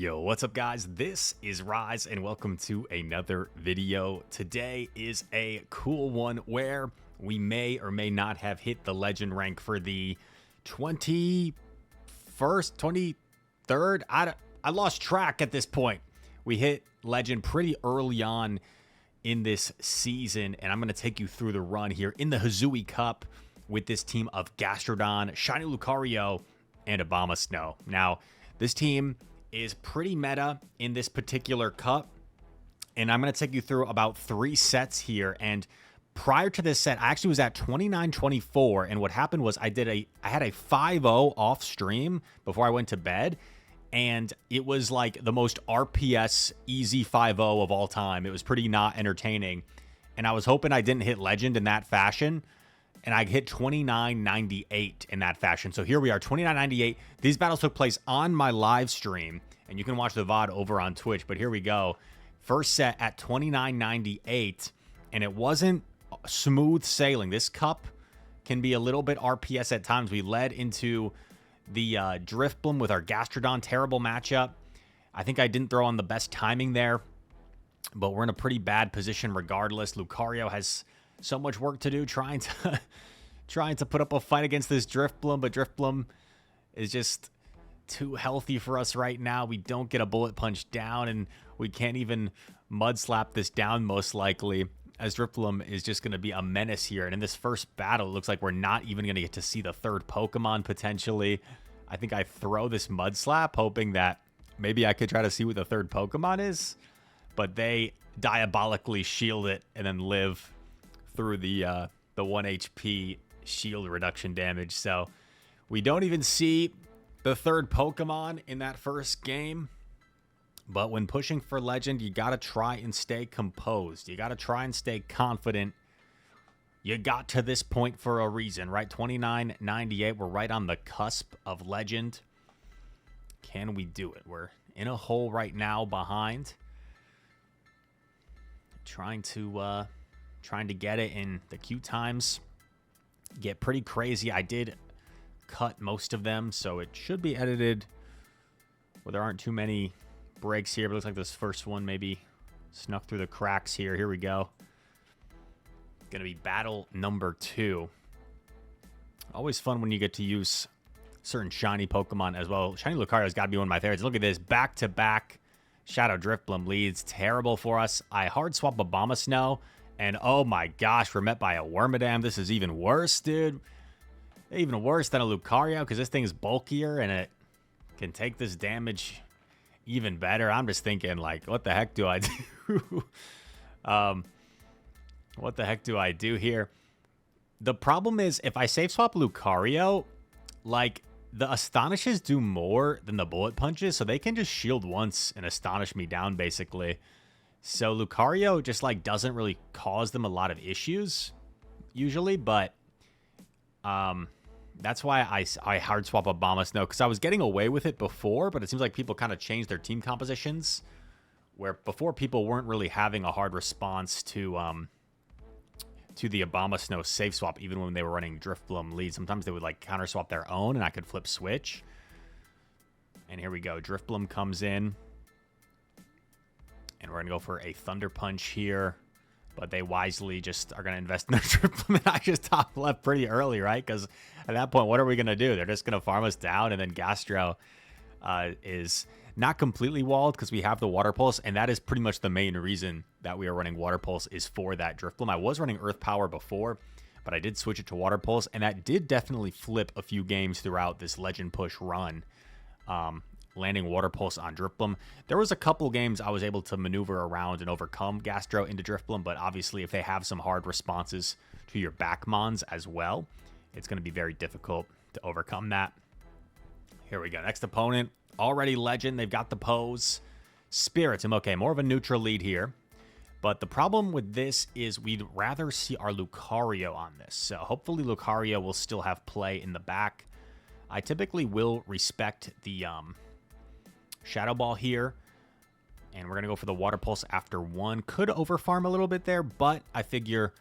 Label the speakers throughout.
Speaker 1: Yo, what's up guys? This is Rise and welcome to another video. Today is a cool one where we may or may not have hit the legend rank for the 21st, 23rd. I lost track at this point. We hit legend pretty early on in this season, and I'm going to take you through the run here in the Hisui Cup with this team of Gastrodon, Shiny Lucario, and Abomasnow. Now, this team is pretty meta in this particular cup, and I'm going to take you through about 3 sets here. And prior to this set, I actually was at 29-24, and what happened was I had a 5-0 off stream before I went to bed, and it was like the most RPS easy 5-0 of all time. It was pretty not entertaining, and I was hoping I didn't hit legend in that fashion, and I hit 29.98 in that fashion. So here we are, 29.98. These battles took place on my live stream, and you can watch the VOD over on Twitch, but here we go. First set at 29.98, and it wasn't smooth sailing. This cup can be a little bit RPS at times. We led into the Drifblim with our Gastrodon. Terrible matchup. I think I didn't throw on the best timing there, but we're in a pretty bad position regardless. Lucario has so much work to do trying to put up a fight against this Drifblim, but Drifblim is just too healthy for us right now. We don't get a bullet punch down, and we can't even mud slap this down most likely, as Drifblim is just going to be a menace here. And in this first battle, it looks like we're not even going to get to see the third Pokemon potentially. I think I throw this mud slap hoping that maybe I could try to see what the third Pokemon is, but they diabolically shield it and then live through the 1 HP shield reduction damage. So we don't even see the third Pokemon in that first game. But when pushing for legend, you got to try and stay composed. You got to try and stay confident. You got to this point for a reason, right? 29.98. We're right on the cusp of legend. Can we do it? We're in a hole right now behind. Trying to get it in the queue times get pretty crazy. I did cut most of them, so it should be edited. Well, there aren't too many breaks here, but it looks like this first one maybe snuck through the cracks here. Here we go. Gonna be battle number 2. Always fun when you get to use certain shiny Pokemon as well. Shiny Lucario has got to be one of my favorites. Look at this, back-to-back Shadow Drifblim leads. Terrible for us. I hard swap Abomasnow, and oh my gosh, we're met by a Wormadam. This is even worse, dude. Even worse than a Lucario, because this thing is bulkier and it can take this damage even better. I'm just thinking, like, what the heck do I do? What the heck do I do here? The problem is, if I save swap Lucario, like, the Astonishes do more than the bullet punches, so they can just shield once and astonish me down, basically. So Lucario just, like, doesn't really cause them a lot of issues, usually, but that's why I hard swap Abomasnow, because I was getting away with it before, but it seems like people kind of changed their team compositions, where before people weren't really having a hard response to the Abomasnow safe swap, even when they were running Drifblim lead. Sometimes they would like counter swap their own, and I could flip switch. And here we go. Drifblim comes in, and we're gonna go for a Thunder Punch here, but they wisely just are gonna invest in their Drifblim, and I just top left pretty early, right? Because at that point, what are we gonna do? They're just gonna farm us down, and then Gastro is not completely walled because we have the Water Pulse, and that is pretty much the main reason that we are running Water Pulse, is for that Drifblim. I was running Earth Power before, but I did switch it to Water Pulse, and that did definitely flip a few games throughout this Legend Push run, landing Water Pulse on Drifblim. There was a couple games I was able to maneuver around and overcome Gastro into Drifblim, but obviously if they have some hard responses to your back mons as well, it's going to be very difficult to overcome that. Here we go. Next opponent, already legend. They've got the pose. Spiritomb. Okay, more of a neutral lead here. But the problem with this is we'd rather see our Lucario on this. So hopefully Lucario will still have play in the back. I typically will respect the Shadow Ball here. And we're going to go for the Water Pulse after 1. Could overfarm a little bit there, but I figure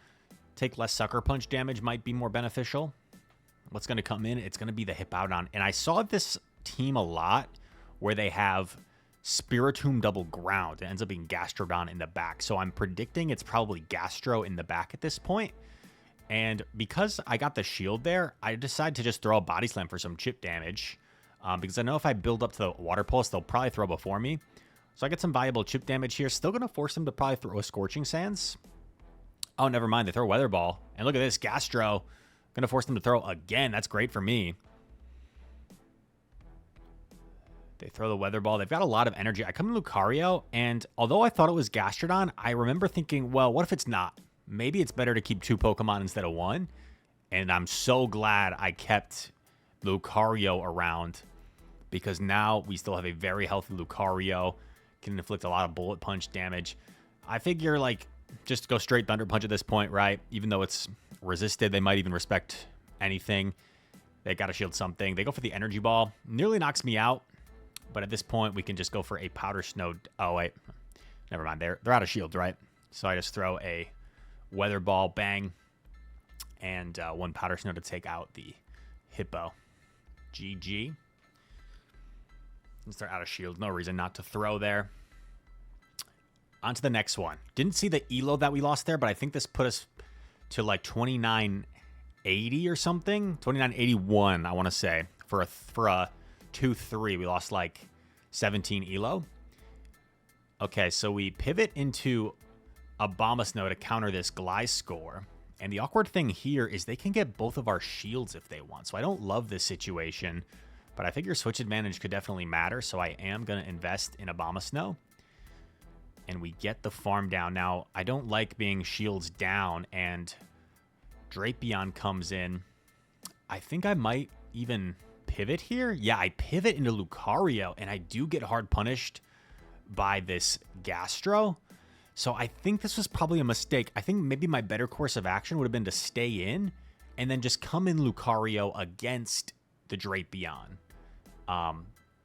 Speaker 1: take less Sucker Punch damage might be more beneficial. What's going to come in? It's going to be the Hippowdon. And I saw this team a lot where they have Spiritomb double ground. It ends up being Gastrodon in the back. So I'm predicting it's probably Gastro in the back at this point. And because I got the shield there, I decided to just throw a Body Slam for some chip damage. Because I know if I build up to the Water Pulse, they'll probably throw before me. So I get some valuable chip damage here. Still going to force them to probably throw a Scorching Sands. Oh, never mind. They throw Weather Ball. And look at this. Gastro. Going to force them to throw again. That's great for me. They throw the Weather Ball. They've got a lot of energy. I come in Lucario, and although I thought it was Gastrodon, I remember thinking, well, what if it's not? Maybe it's better to keep 2 Pokemon instead of 1. And I'm so glad I kept Lucario around, because now we still have a very healthy Lucario. Can inflict a lot of Bullet Punch damage. I figure, like, just go straight Thunder Punch at this point, right? Even though it's resisted, they might even respect anything. They got to shield something. They go for the Energy Ball. Nearly knocks me out. But at this point, we can just go for a Powder Snow. Oh, wait. Never mind. They're out of shields, right? So I just throw a Weather Ball, bang, and 1 Powder Snow to take out the Hippo. GG. Since they're out of shields, no reason not to throw there. On to the next one. Didn't see the elo that we lost there, but I think this put us to like 2980 or something. 2981, I want to say. For a 2-3, we lost like 17 elo. Okay, so we pivot into Abomasnow to counter this Gliscor. And the awkward thing here is they can get both of our shields if they want. So I don't love this situation, but I figure switch advantage could definitely matter. So I am going to invest in Abomasnow. And we get the farm down. Now, I don't like being shields down, and Dreepion comes in. I think I might even pivot here. Yeah, I pivot into Lucario, and I do get hard punished by this Gastro. So I think this was probably a mistake. I think maybe my better course of action would have been to stay in and then just come in Lucario against the Dreepion.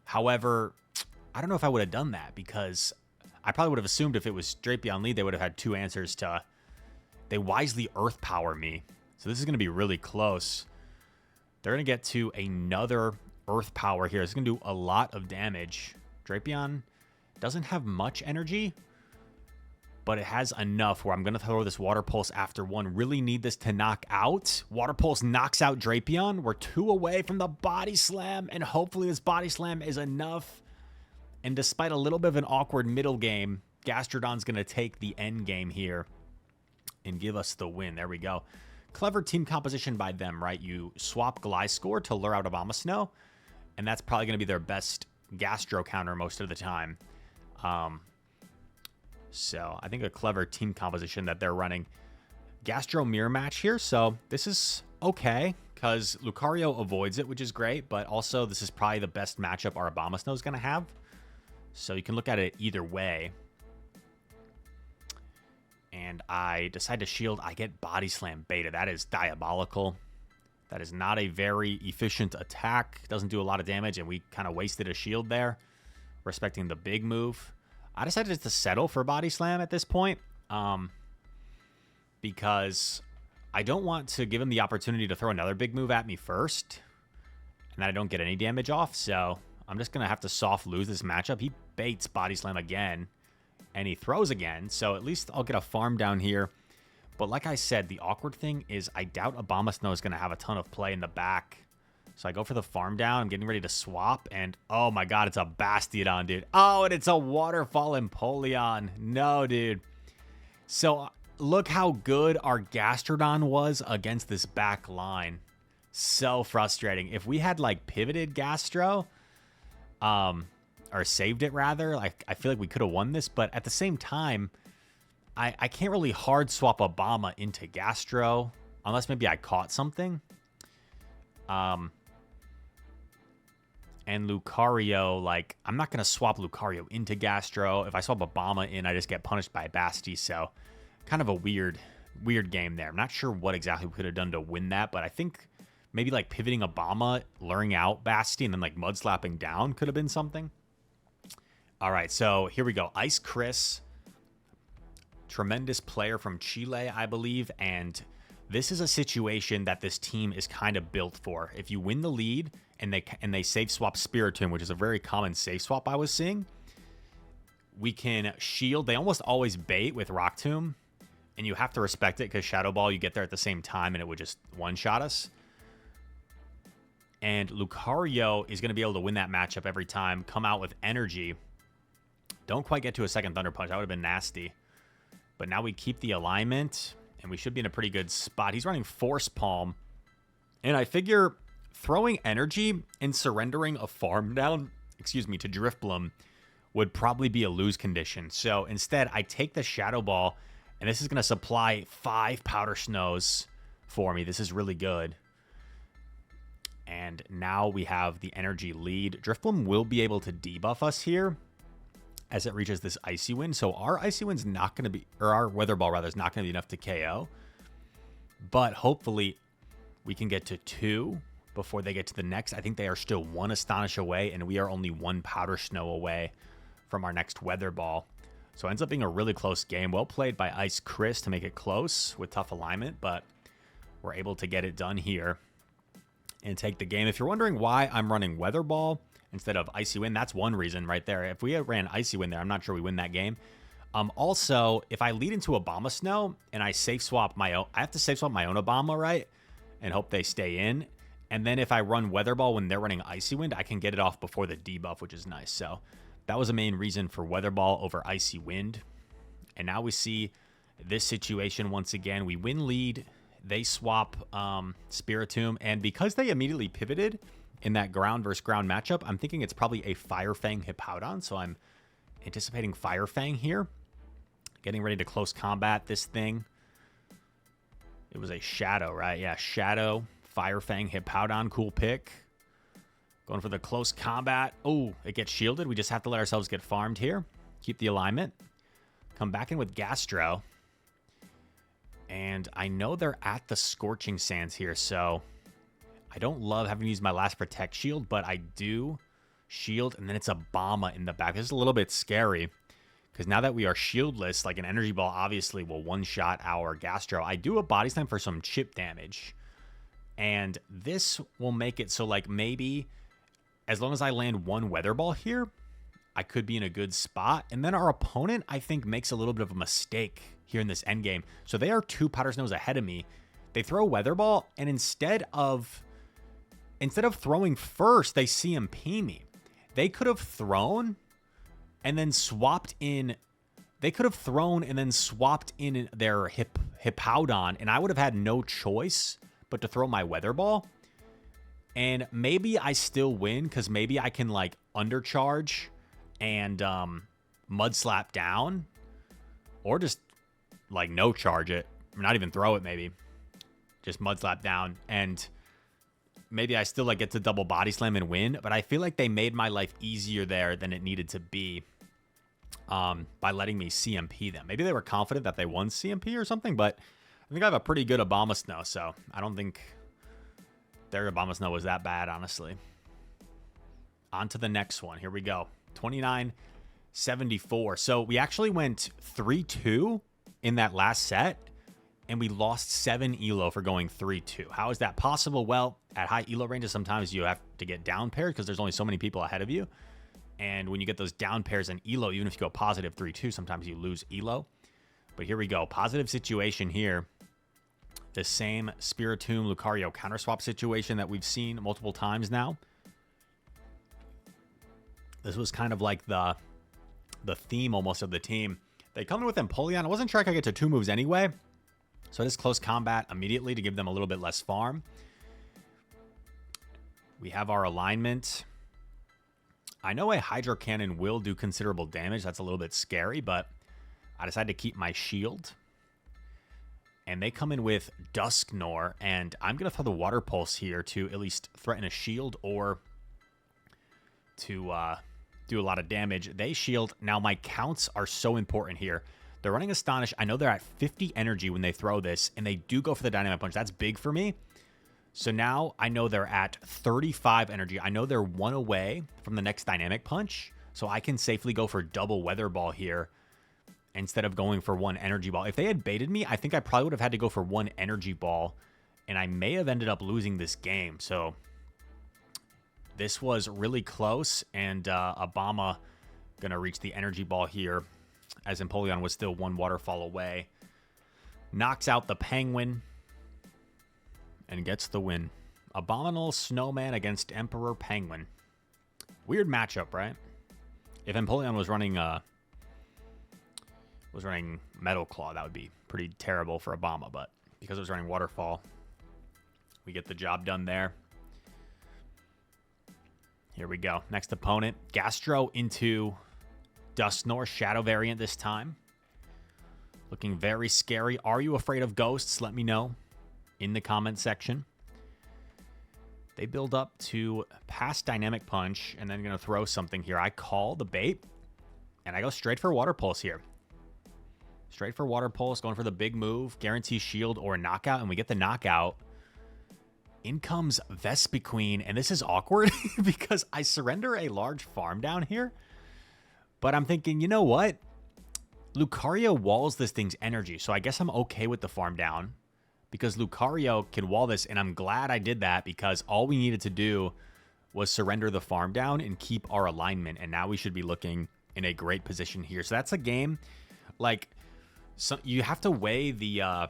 Speaker 1: However, I don't know if I would have done that, because I probably would have assumed if it was Dreepion lead, they would have had 2 answers to... They wisely Earth Power me. So this is going to be really close. They're going to get to another Earth Power here. It's going to do a lot of damage. Dreepion doesn't have much energy, but it has enough where I'm going to throw this Water Pulse after 1. Really need this to knock out. Water Pulse knocks out Dreepion. We're 2 away from the Body Slam, and hopefully this Body Slam is enough. And despite a little bit of an awkward middle game, Gastrodon's going to take the end game here and give us the win. There we go. Clever team composition by them, right? You swap Gliscor to lure out Abomasnow, and that's probably going to be their best Gastro counter most of the time. So I think a clever team composition that they're running. Gastro mirror match here, so this is okay, because Lucario avoids it, which is great, but also this is probably the best matchup our Abomasnow is going to have. So you can look at it either way. And I decide to shield. I get Body Slam Beta. That is diabolical. That is not a very efficient attack. Doesn't do a lot of damage, and we kind of wasted a shield there, respecting the big move. I decided to settle for Body Slam at this point, because I don't want to give him the opportunity to throw another big move at me first, and then I don't get any damage off. So I'm just going to have to soft lose this matchup. He baits Body Slam again, and he throws again. So at least I'll get a farm down here. But like I said, the awkward thing is I doubt Abomasnow is going to have a ton of play in the back. So I go for the farm down. I'm getting ready to swap. And oh my god, it's a Bastiodon, dude. Oh, and it's a Waterfall Empoleon. No, dude. So look how good our Gastrodon was against this back line. So frustrating. If we had like pivoted Gastro, or saved it rather, like I feel like we could have won this. But at the same time, I can't really hard swap Obama into Gastro unless maybe I caught something. And Lucario, like, I'm not going to swap Lucario into Gastro. If I swap Obama in, I just get punished by Basti. So kind of a weird game there. I'm not sure what exactly we could have done to win that, but I think maybe like pivoting Obama, luring out Basti, and then like mud slapping down could have been something. All right, so here we go. Ice Chris, tremendous player from Chile, I believe, and this is a situation that this team is kind of built for. If you win the lead and they save swap Spiritomb, which is a very common save swap I was seeing, we can shield. They almost always bait with Rock Tomb, and you have to respect it because Shadow Ball, you get there at the same time, and it would just one-shot us. And Lucario is going to be able to win that matchup every time, come out with energy. Don't quite get to a second Thunder Punch. That would have been nasty. But now we keep the alignment, and we should be in a pretty good spot. He's running Force Palm, and I figure throwing energy and surrendering a farm down, to Drifblim would probably be a lose condition. So instead, I take the Shadow Ball, and this is going to supply 5 Powder Snows for me. This is really good. And now we have the energy lead. Drifblim will be able to debuff us here as it reaches this Icy Wind. So our Icy Wind's not going to be, or our Weather Ball rather, is not going to be enough to KO. But hopefully we can get to 2 before they get to the next. I think they are still 1 Astonish away, and we are only 1 Powder Snow away from our next Weather Ball. So it ends up being a really close game. Well played by Ice Chris to make it close with tough alignment, but we're able to get it done here and take the game. If you're wondering why I'm running Weather Ball instead of Icy Wind, that's one reason right there. If we had ran Icy Wind there, I'm not sure we win that game. Also, if I lead into Abomasnow and I safe swap my own, I have to safe swap my own Obama, right? And hope they stay in. And then if I run Weather Ball when they're running Icy Wind, I can get it off before the debuff, which is nice. So that was the main reason for Weather Ball over Icy Wind. And now we see this situation once again. We win lead. They swap Spiritomb. And because they immediately pivoted in that ground versus ground matchup, I'm thinking it's probably a Fire Fang Hippowdon. So I'm anticipating Fire Fang here. Getting ready to close combat this thing. It was a Shadow, right? Yeah, Shadow, Fire Fang Hippowdon. Cool pick. Going for the close combat. Oh, it gets shielded. We just have to let ourselves get farmed here. Keep the alignment. Come back in with Gastro. And I know they're at the Scorching Sands here, so I don't love having to use my last Protect Shield, but I do shield, and then it's a Obama in the back. This is a little bit scary, because now that we are shieldless, like an Energy Ball obviously will one-shot our Gastro. I do a Body Slam for some chip damage, and this will make it so like maybe as long as I land 1 Weather Ball here, I could be in a good spot. And then our opponent, I think, makes a little bit of a mistake here in this endgame. So they are 2 Powder Snows ahead of me. They throw Weather Ball, and instead of throwing first, they CMP me. They could have thrown and then swapped in. They could have thrown and then swapped in their Hippowdon, and I would have had no choice but to throw my Weather Ball. And maybe I still win because maybe I can like undercharge and Mud Slap down, or just like no charge it, or not even throw it. Maybe just Mud Slap down, and maybe I still like get to double Body Slam and win. But I feel like they made my life easier there than it needed to be by letting me CMP them. Maybe they were confident that they won CMP or something, but I think I have a pretty good Abomasnow, so I don't think their Abomasnow was that bad, honestly. On to the next one. Here we go. 29-74. So we actually went 3-2 in that last set, and we lost 7 elo for going 3-2. How is that possible? Well, at high elo ranges, sometimes you have to get down paired because there's only so many people ahead of you. And when you get those down pairs in elo, even if you go positive 3-2, sometimes you lose elo. But here we go. Positive situation here. The same Spiritomb Lucario counter swap situation that we've seen multiple times now. This was kind of like the theme almost of the team. They come in with Empoleon. I wasn't sure I could get to 2 moves anyway, so I just close combat immediately to give them a little bit less farm. We have our alignment. I know a Hydro Cannon will do considerable damage. That's a little bit scary, but I decided to keep my shield. And they come in with Dusknoir, and I'm going to throw the Water Pulse here to at least threaten a shield or to do a lot of damage. They shield. Now, my counts are so important here. They're running Astonish. I know they're at 50 energy when they throw this, and they do go for the Dynamic Punch. That's big for me. So now I know they're at 35 energy. I know they're 1 away from the next Dynamic Punch, so I can safely go for double Weather Ball here instead of going for 1 Energy Ball. If they had baited me, I think I probably would have had to go for 1 Energy Ball, and I may have ended up losing this game. So this was really close, and Obama Going to reach the energy ball here as Empoleon was still one waterfall away. Knocks out the Penguin and gets the win. Abominable Snowman against Emperor Penguin. Weird matchup, right? If Empoleon was running Metal Claw, that would be pretty terrible for Obama, but because it was running Waterfall, we get the job done there. Here we go. Next opponent, Gastro into Dusknoir, Shadow variant this time. Looking very scary. Are you afraid of ghosts? Let me know in the comment section. They build up to pass Dynamic Punch and then going to throw something here. I call the bait and I go straight for Water Pulse here. Straight for Water Pulse, going for the big move, guarantee shield or knockout, and we get the knockout. In comes Vespiquen, and this is awkward because I surrender a large farm down here, but I'm thinking, you know what? Lucario walls this thing's energy, so I guess I'm okay with the farm down because Lucario can wall this, and I'm glad I did that because all we needed to do was surrender the farm down and keep our alignment, and now we should be looking in a great position here. So that's a game, like, so you have to weigh the...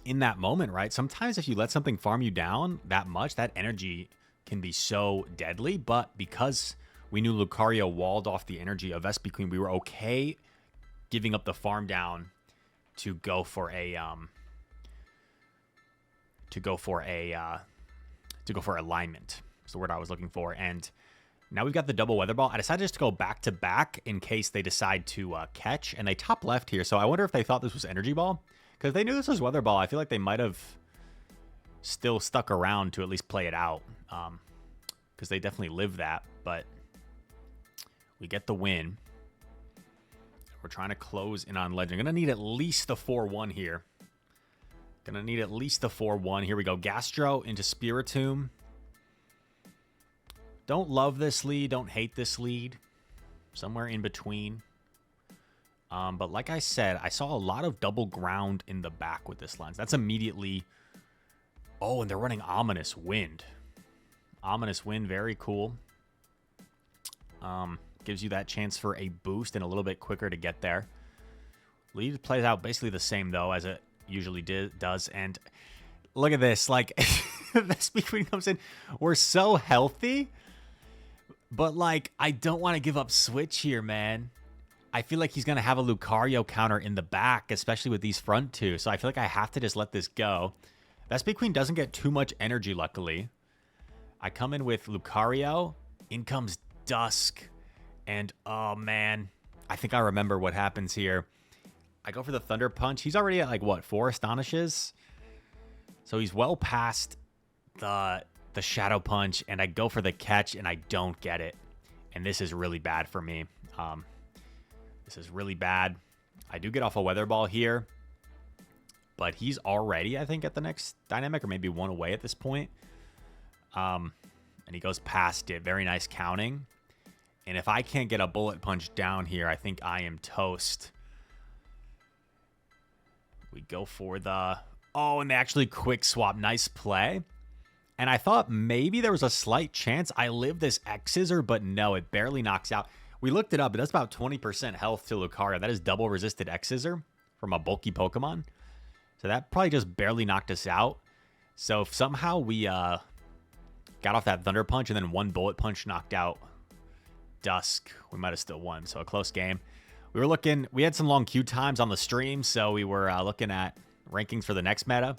Speaker 1: in that moment, right? Sometimes if you let something farm you down that much, that energy can be so deadly. But because we knew Lucario walled off the energy of Vespiquen, we were okay giving up the farm down to go for alignment. That's the word I was looking for. And now we've got the double Weather Ball. I decided just to go back to back in case they decide to catch, and they top left here. So I wonder if they thought this was Energy Ball. Because if they knew this was Weather Ball, I feel like they might have still stuck around to at least play it out. Because they definitely live that. But we get the win. We're trying to close in on Legend. Going to need at least the 4-1 here. Going to need at least the 4-1. Here we go. Gastro into Spiritomb. Don't love this lead. Don't hate this lead. Somewhere in between. But like I said, I saw a lot of double ground in the back with this lens. That's immediately... Oh, and they're running Ominous Wind. Ominous Wind, very cool. Gives you that chance for a boost and a little bit quicker to get there. Lead plays out basically the same, though, as it usually does. And look at this. Like, Vespiquen comes in. We're so healthy. But, like, I don't want to give up Switch here, man. I feel like he's going to have a Lucario counter in the back, especially with these front two. So I feel like I have to just let this go. Vespiquen doesn't get too much energy, luckily. I come in with Lucario. In comes Dusk. And, oh, man. I think I remember what happens here. I go for the Thunder Punch. He's already at, like, what, 4 Astonishes? So he's well past the Shadow Punch. And I go for the catch, and I don't get it. And this is really bad for me. This is really bad. I do get off a Weather Ball here. But he's already, I think, at the next Dynamic. Or maybe one away at this point. And he goes past it. Very nice counting. And if I can't get a Bullet Punch down here, I think I am toast. We go for the... Oh, and they actually quick swap. Nice play. And I thought maybe there was a slight chance I live this X-Scissor, but no, it barely knocks out. We looked it up. It does about 20% health to Lucario. That is double resisted X-Scissor from a bulky Pokemon. So that probably just barely knocked us out. So if somehow we got off that Thunder Punch and then one Bullet Punch knocked out Dusk, we might have still won. So a close game. We had some long queue times on the stream, so we were looking at rankings for the next meta.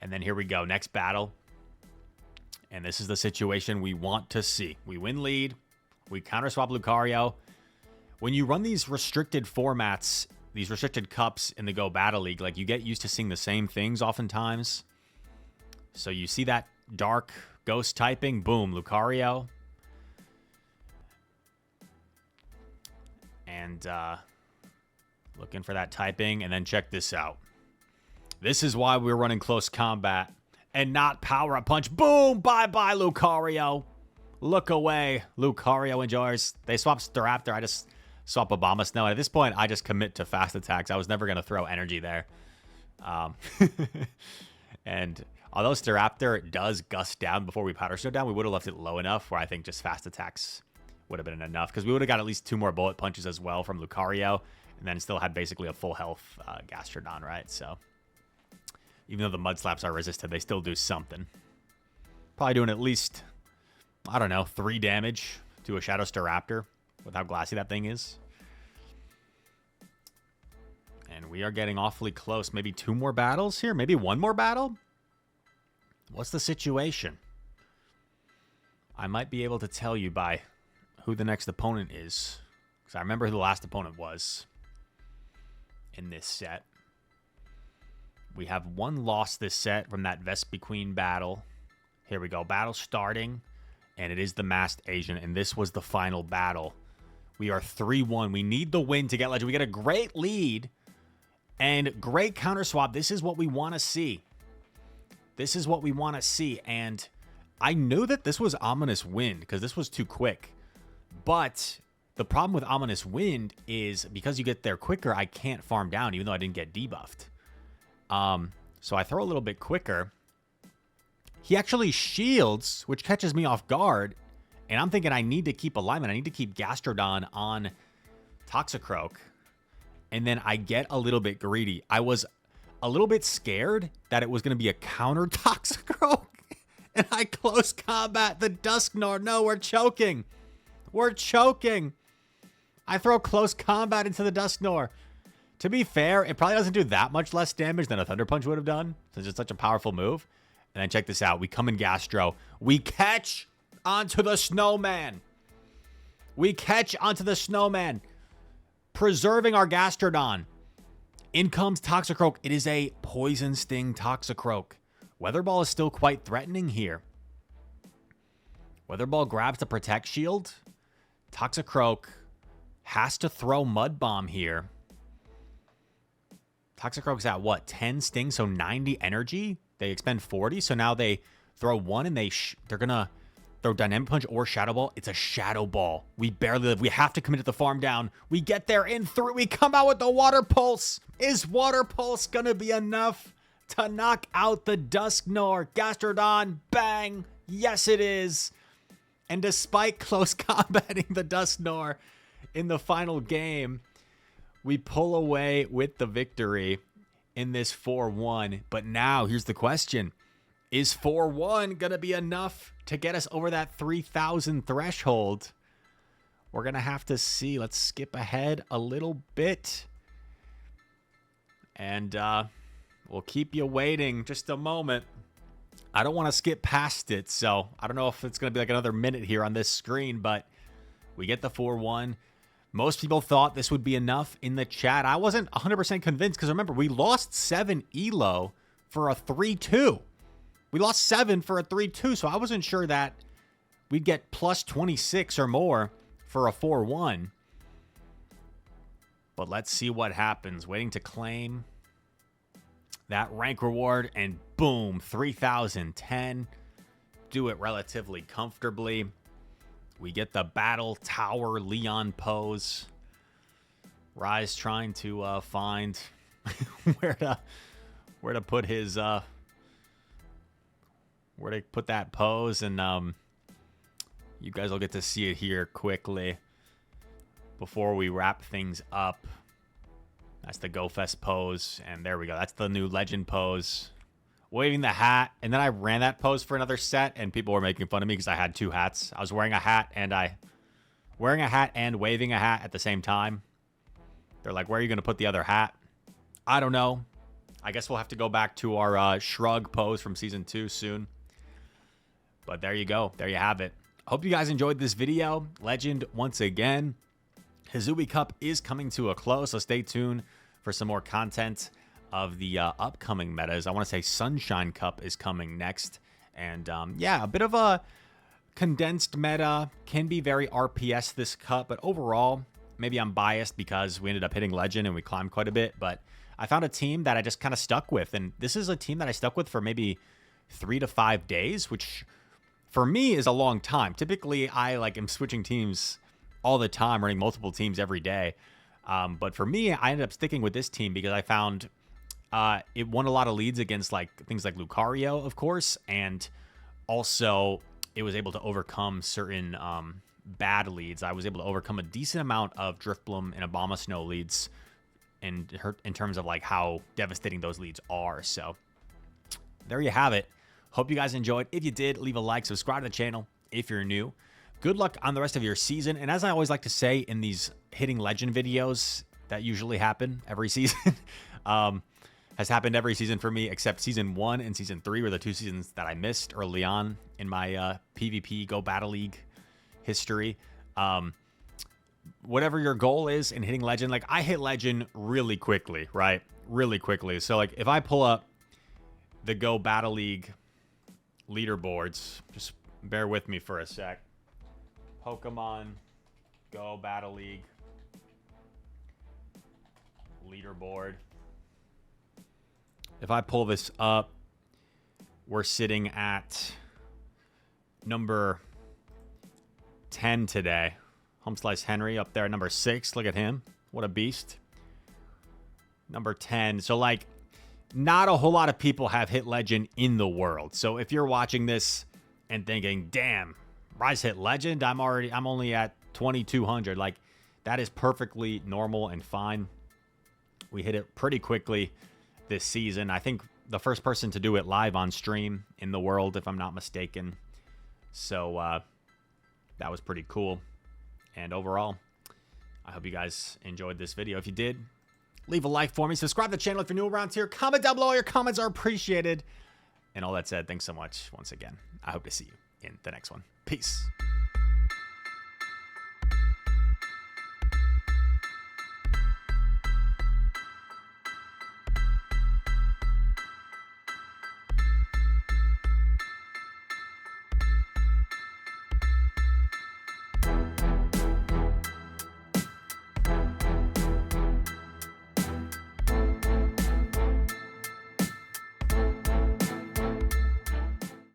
Speaker 1: And then here we go. Next battle. And this is the situation we want to see. We win lead. We counter swap Lucario. When you run these restricted formats, these restricted cups in the Go Battle League, like you get used to seeing the same things oftentimes. So you see that dark ghost typing, boom, Lucario. And looking for that typing, and then check this out. This is why we're running close combat and not power up punch. Boom, bye-bye, Lucario. Look away. Lucario enjoys. They swap Staraptor. I just swap Abomasnow. And at this point, I just commit to fast attacks. I was never going to throw energy there. And although Staraptor does gust down before we Powder Snow down, we would have left it low enough where I think just fast attacks would have been enough, because we would have got at least 2 more bullet punches as well from Lucario, and then still had basically a full health Gastrodon, right? So even though the Mud Slaps are resisted, they still do something. Probably doing at least, I don't know, 3 damage to a Shadow Staraptor with how glassy that thing is. And we are getting awfully close. Maybe 2 more battles here? Maybe 1 more battle? What's the situation? I might be able to tell you by who the next opponent is, because I remember who the last opponent was in this set. We have 1 loss this set from that Vespiquen battle. Here we go. Battle starting, and it is the Masked Asian, and this was the final battle. We are 3-1. We need the win to get Legend. We get a great lead and great counter swap. This is what we want to see. This is what we want to see, and I knew that this was Ominous Wind because this was too quick. But the problem with Ominous Wind is because you get there quicker, I can't farm down even though I didn't get debuffed. So I throw a little bit quicker. He actually shields, which catches me off guard. And I'm thinking I need to keep alignment. I need to keep Gastrodon on Toxicroak. And then I get a little bit greedy. I was a little bit scared that it was going to be a counter Toxicroak. And I close combat the Dusknoir. No, we're choking. We're choking. I throw close combat into the Dusknoir. To be fair, it probably doesn't do that much less damage than a Thunder Punch would have done, since it's such a powerful move. And then check this out. We come in Gastro. We catch onto the Snowman. We catch onto the Snowman, preserving our Gastrodon. In comes Toxicroak. It is a Poison Sting Toxicroak. Weather Ball is still quite threatening here. Weather Ball grabs the Protect Shield. Toxicroak has to throw Mud Bomb here. Toxicroak's at what? 10 sting, so 90 energy. They expend 40, so now they throw 1 and they're gonna throw Dynamic Punch or Shadow Ball. It's a Shadow Ball. We barely live. We have to commit to the farm down. We get there in 3. We come out with the Water Pulse. Is Water Pulse gonna be enough to knock out the Dusknoir? Gastrodon, bang. Yes, it is. And despite close combating the Dusknoir in the final game, we pull away with the victory in this 4-1. But now, here's the question. Is 4-1 going to be enough to get us over that 3,000 threshold? We're going to have to see. Let's skip ahead a little bit. And we'll keep you waiting just a moment. I don't want to skip past it, so I don't know if it's going to be like another minute here on this screen, but we get the 4-1. Most people thought this would be enough in the chat. I wasn't 100% convinced because remember, we lost 7 elo for a 3-2. We lost 7 for a 3-2, so I wasn't sure that we'd get plus 26 or more for a 4-1. But let's see what happens. Waiting to claim that rank reward, and boom, 3,010. Do it relatively comfortably. We get the Battle Tower Leon pose. Rise trying to find where to put his where to put that pose, and you guys will get to see it here quickly before we wrap things up. That's the Go Fest pose, and there we go. That's the new Legend pose. Waving the hat, and then I ran that pose for another set, and people were making fun of me because I had 2 hats. I was wearing a hat and waving a hat at the same time. They're like, where are you going to put the other hat? I don't know. I guess we'll have to go back to our shrug pose from Season 2 soon. But there you go. There you have it. I hope you guys enjoyed this video. Legend, once again. Hisui Cup is coming to a close, so stay tuned for some more content of the upcoming metas. I want to say Sunshine Cup is coming next. And yeah, a bit of a condensed meta. Can be very RPS this cup, but overall, maybe I'm biased because we ended up hitting Legend and we climbed quite a bit. But I found a team that I just kind of stuck with. And this is a team that I stuck with for maybe 3 to 5 days, which for me is a long time. Typically, I am switching teams all the time, running multiple teams every day. But for me, I ended up sticking with this team because I found it won a lot of leads against things like Lucario, of course, and also it was able to overcome certain bad leads. I was able to overcome a decent amount of Drifblim and Abomasnow leads in terms of like how devastating those leads are. So there you have it. Hope you guys enjoyed. If you did, leave a like, subscribe to the channel if you're new. Good luck on the rest of your season. And as I always like to say in these hitting legend videos that usually happen every season, has happened every season for me, except season 1 and season 3 were the 2 seasons that I missed early on in my PvP Go Battle League history. Whatever your goal is in hitting legend, like I hit legend really quickly, right? Really quickly. So like if I pull up the Go Battle League leaderboards, just bear with me for a sec. Pokemon Go Battle League leaderboard. If I pull this up, we're sitting at number 10 today. Home Slice Henry up there at number 6. Look at him. What a beast. Number 10. So, like, not a whole lot of people have hit legend in the world. So, if you're watching this and thinking, damn, Rise hit legend, I'm only at 2,200. Like, that is perfectly normal and fine. We hit it pretty quickly this season. I think the first person to do it live on stream in the world, if I'm not mistaken. So that was pretty cool. And overall, I hope you guys enjoyed this video. If you did, leave a like for me. Subscribe to the channel if you're new around here. Comment down below. Your comments are appreciated. And all that said, thanks so much once again. I hope to see you in the next one. Peace.